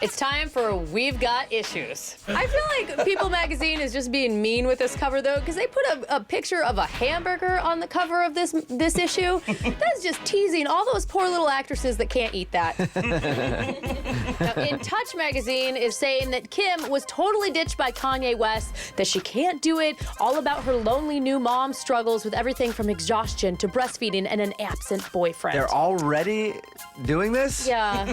It's time for We've Got Issues. I feel like People magazine is just being mean with this cover, though, because they put a picture of a hamburger on the cover of this issue. That's just teasing all those poor little actresses that can't eat that. Now, In Touch magazine is saying that Kim was totally ditched by Kanye West, that she can't do it, all about her lonely new mom struggles with everything from exhaustion to breastfeeding and an absent boyfriend. They're already doing this? Yeah.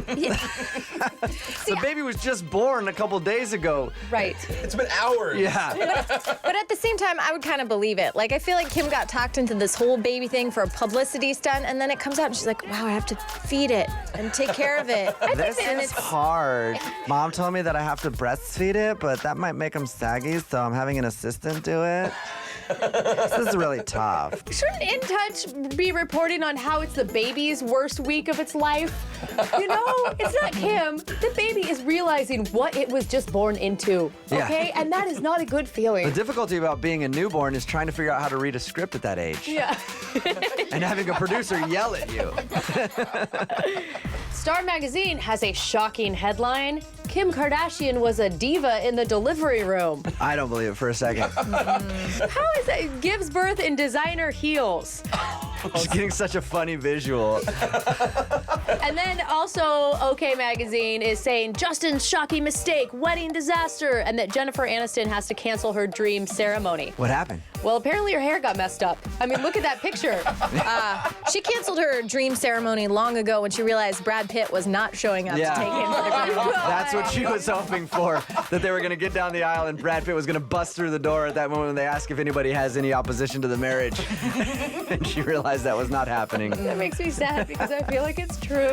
The baby was just born a couple days ago. Right. It's been hours. Yeah. But at the same time, I would kind of believe it. Like, I feel like Kim got talked into this whole baby thing for a publicity stunt, and then it comes out and she's like, wow, I have to feed it and take care of it. This is hard. Mom told me that I have to breastfeed it, but that might make them saggy, so I'm having an assistant do it. This is really tough. Shouldn't In Touch be reporting on how it's the baby's worst week of its life? You know, it's not Kim. The baby is realizing what it was just born into, okay? Yeah. And that is not a good feeling. The difficulty about being a newborn is trying to figure out how to read a script at that age. Yeah. And having a producer yell at you. Star Magazine has a shocking headline. Kim Kardashian was a diva in the delivery room. I don't believe it for a second. How is that? Gives birth in designer heels. Just getting such a funny visual. And then also, OK Magazine is saying Justin's shocking mistake, wedding disaster, and that Jennifer Aniston has to cancel her dream ceremony. What happened? Well, apparently her hair got messed up. I mean, look at that picture. She canceled her dream ceremony long ago when she realized Brad Pitt was not showing up to take him for the groom. That's what she was hoping for, that they were going to get down the aisle and Brad Pitt was going to bust through the door at that moment when they ask if anybody has any opposition to the marriage. And she realized that was not happening. That makes me sad because I feel like it's true.